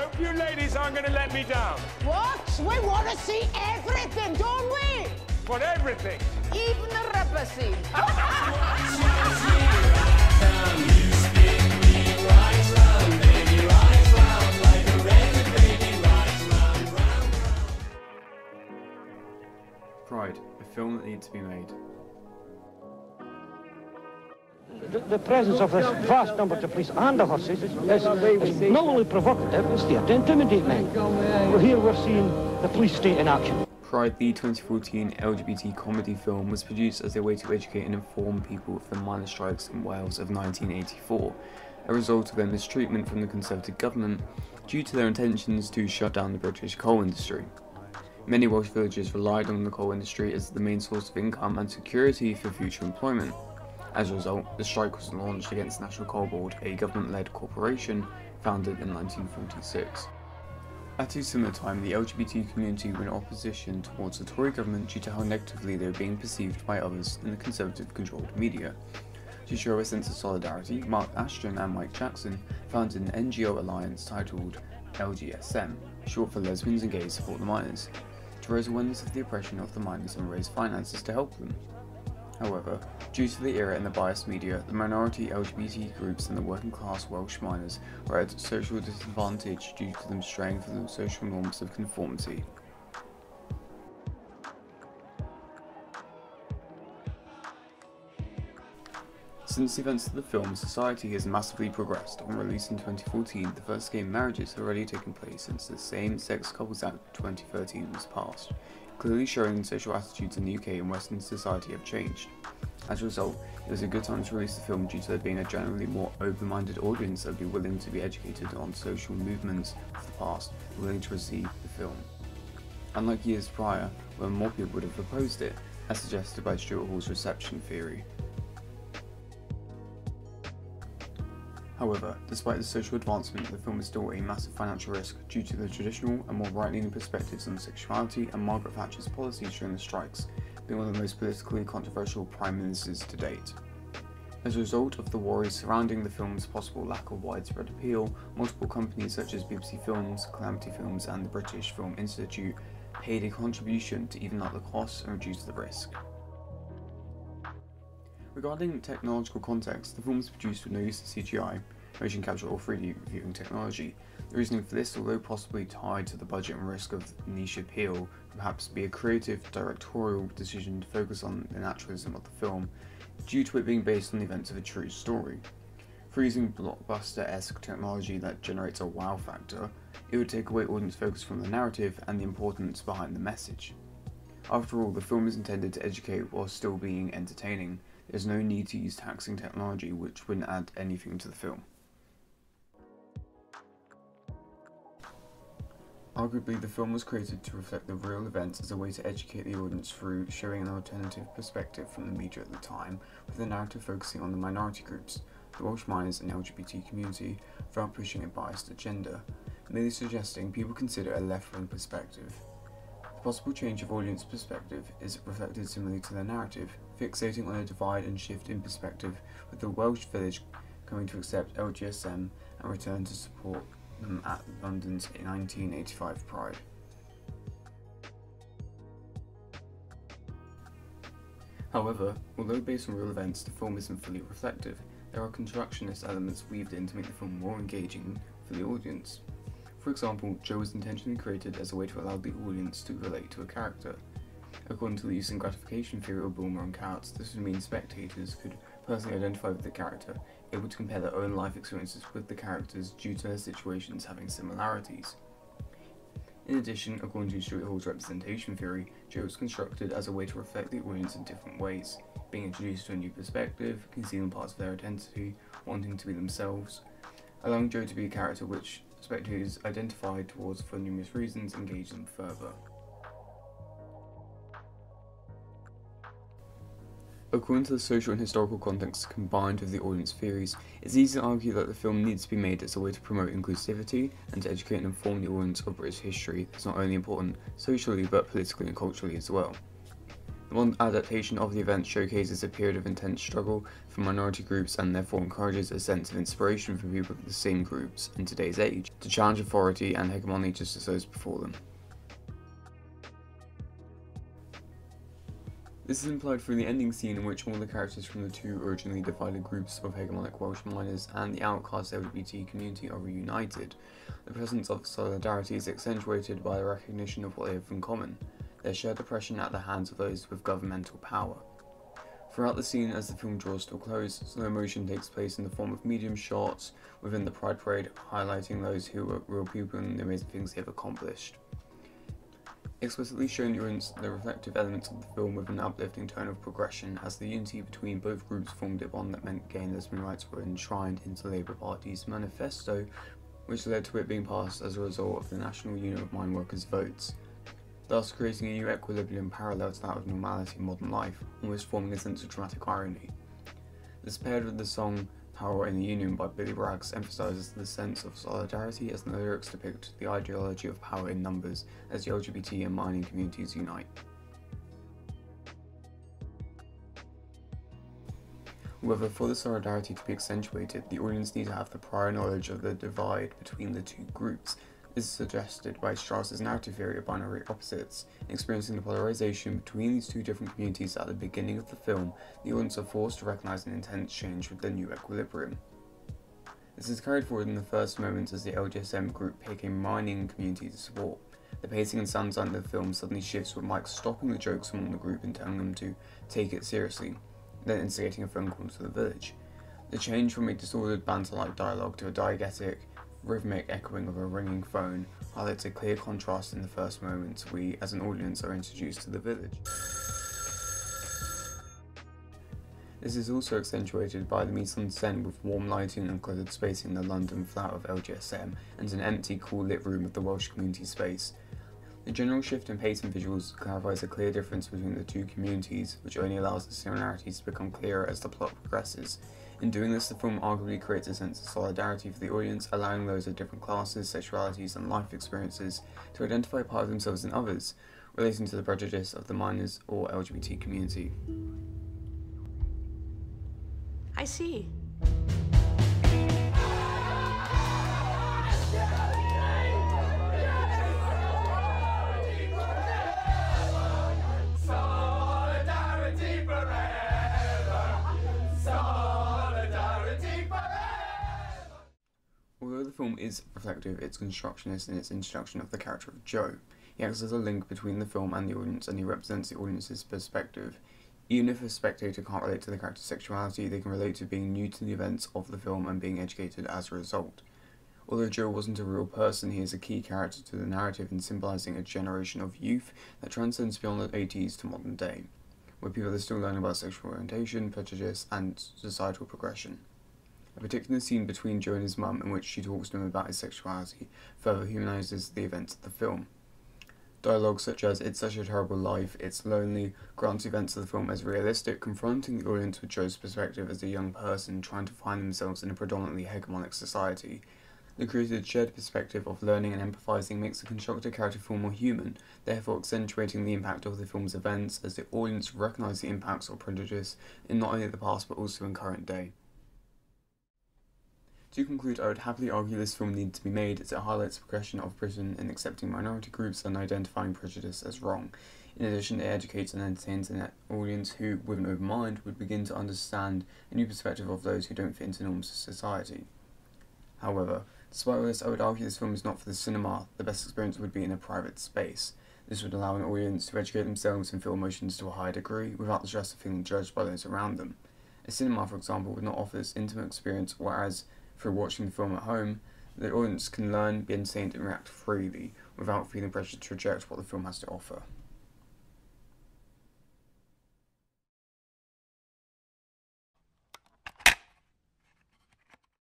hope you ladies aren't going to let me down. What? We want to see everything, don't we? What, everything? Even the rubber scene. Pride, a film that needs to be made. The presence of this vast number of police and the horses is not only provocative, it's there to intimidate men. Well, here we're seeing the police state in action. Pride, the 2014 LGBT comedy film, was produced as a way to educate and inform people of the miners' strikes in Wales of 1984, a result of their mistreatment from the Conservative government due to their intentions to shut down the British coal industry. Many Welsh villagers relied on the coal industry as the main source of income and security for future employment. As a result, the strike was launched against National Coal Board, a government-led corporation founded in 1946. At a similar time, the LGBT community were in opposition towards the Tory government due to how negatively they were being perceived by others in the Conservative-controlled media. To show a sense of solidarity, Mark Ashton and Mike Jackson founded an NGO alliance titled LGSM, short for Lesbians and Gays Support the Miners, to raise awareness of the oppression of the miners and raise finances to help them. However, due to the era and the biased media, the minority LGBT groups and the working class Welsh miners were at social disadvantage due to them straying from the social norms of conformity. Since the events of the film, society has massively progressed. On release in 2014, the first gay marriages have already taken place since the Same-Sex Couples Act 2013 was passed, clearly showing social attitudes in the UK and Western society have changed. As a result, it was a good time to release the film due to there being a generally more open-minded audience that would be willing to be educated on social movements of the past and willing to receive the film. Unlike years prior, when more people would have opposed it, as suggested by Stuart Hall's reception theory. However, despite the social advancement, the film is still a massive financial risk due to the traditional and more right-leaning perspectives on sexuality and Margaret Thatcher's policies during the strikes, being one of the most politically controversial prime ministers to date. As a result of the worries surrounding the film's possible lack of widespread appeal, multiple companies such as BBC Films, Calamity Films and the British Film Institute paid a contribution to even out the costs and reduce the risk. Regarding technological context, the film was produced with no use of CGI, motion capture or 3D viewing technology. The reasoning for this, although possibly tied to the budget and risk of niche appeal, would perhaps be a creative directorial decision to focus on the naturalism of the film, due to it being based on the events of a true story. For using blockbuster-esque technology that generates a wow factor, it would take away audience focus from the narrative and the importance behind the message. After all, the film is intended to educate while still being entertaining. There's no need to use taxing technology which wouldn't add anything to the film. Arguably, the film was created to reflect the real events as a way to educate the audience through showing an alternative perspective from the media at the time, with the narrative focusing on the minority groups, the Welsh miners and LGBT community, without pushing a biased agenda, merely suggesting people consider a left-wing perspective. The possible change of audience perspective is reflected similarly to the narrative, fixating on a divide and shift in perspective, with the Welsh village coming to accept LGSM and return to support them at London's 1985 Pride. However, although based on real events, the film isn't fully reflective. There are constructionist elements weaved in to make the film more engaging for the audience. For example, Joe was intentionally created as a way to allow the audience to relate to a character. According to the use and gratification theory of Bulmer and Katz, this would mean spectators could personally identify with the character, able to compare their own life experiences with the characters due to their situations having similarities. In addition, according to Stuart Hall's representation theory, Joe was constructed as a way to reflect the audience in different ways, being introduced to a new perspective, concealing parts of their identity, wanting to be themselves, allowing Joe to be a character which spectators identified towards for numerous reasons engage them further. According to the social and historical context combined with the audience theories, it's easy to argue that the film needs to be made as a way to promote inclusivity and to educate and inform the audience of British history that's not only important socially but politically and culturally as well. The modern adaptation of the event showcases a period of intense struggle for minority groups and therefore encourages a sense of inspiration for people of the same groups in today's age to challenge authority and hegemony just as those before them. This is implied through the ending scene in which all the characters from the two originally divided groups of hegemonic Welsh miners and the outcast LGBT community are reunited. The presence of solidarity is accentuated by the recognition of what they have in common: their shared oppression at the hands of those with governmental power. Throughout the scene, as the film draws to a close, slow motion takes place in the form of medium shots within the Pride Parade, highlighting those who are real people and the amazing things they have accomplished. Explicitly showing the reflective elements of the film with an uplifting tone of progression, as the unity between both groups formed a bond that meant gay and lesbian rights were enshrined into the Labour Party's manifesto, which led to it being passed as a result of the National Union of Mine Workers' votes, thus creating a new equilibrium parallel to that of normality in modern life, almost forming a sense of dramatic irony. This paired with the song Power in the Union by Billy Braggs emphasises the sense of solidarity, as the lyrics depict the ideology of power in numbers as the LGBT and mining communities unite. However, for the solidarity to be accentuated, the audience need to have the prior knowledge of the divide between the two groups. This is suggested by Strauss's narrative theory of binary opposites. Experiencing the polarization between these two different communities at the beginning of the film, the audience are forced to recognise an intense change with the new equilibrium. This is carried forward in the first moments as the LGSM group pick a mining community to support. The pacing and sound design of the film suddenly shifts with Mike stopping the jokes among the group and telling them to take it seriously, then instigating a phone call to the village. The change from a disordered banter-like dialogue to a diegetic, rhythmic echoing of a ringing phone highlights a clear contrast in the first moments we, as an audience, are introduced to the village. This is also accentuated by the mise-en-scène with warm lighting and cluttered space in the London flat of LGSM and an empty, cool-lit room of the Welsh community space. The general shift in pace and visuals clarifies a clear difference between the two communities, which only allows the similarities to become clearer as the plot progresses. In doing this, the film arguably creates a sense of solidarity for the audience, allowing those of different classes, sexualities and life experiences to identify part of themselves in others, relating to the prejudice of the minors or LGBT community. I see. Although the film is reflective, it's constructionist in its introduction of the character of Joe. He acts as a link between the film and the audience, and he represents the audience's perspective. Even if a spectator can't relate to the character's sexuality, they can relate to being new to the events of the film and being educated as a result. Although Joe wasn't a real person, he is a key character to the narrative in symbolising a generation of youth that transcends beyond the 80s to modern day, where people are still learning about sexual orientation, prejudice, and societal progression. A particular scene between Joe and his mum, in which she talks to him about his sexuality, further humanises the events of the film. Dialogue such as "It's such a terrible life, it's lonely" grants the events of the film as realistic, confronting the audience with Joe's perspective as a young person trying to find themselves in a predominantly hegemonic society. The created shared perspective of learning and empathising makes the constructed character feel more human, therefore accentuating the impact of the film's events as the audience recognise the impacts of prejudice in not only the past but also in current day. To conclude, I would happily argue this film needed to be made as it highlights the progression of Britain in accepting minority groups and identifying prejudice as wrong. In addition, it educates and entertains an audience who, with an open mind, would begin to understand a new perspective of those who don't fit into norms of society. However, despite all this, I would argue this film is not for the cinema. The best experience would be in a private space. This would allow an audience to educate themselves and feel emotions to a higher degree, without the stress of feeling judged by those around them. A cinema, for example, would not offer this intimate experience, whereas through watching the film at home, the audience can learn, be entertained and react freely, without feeling pressured to reject what the film has to offer.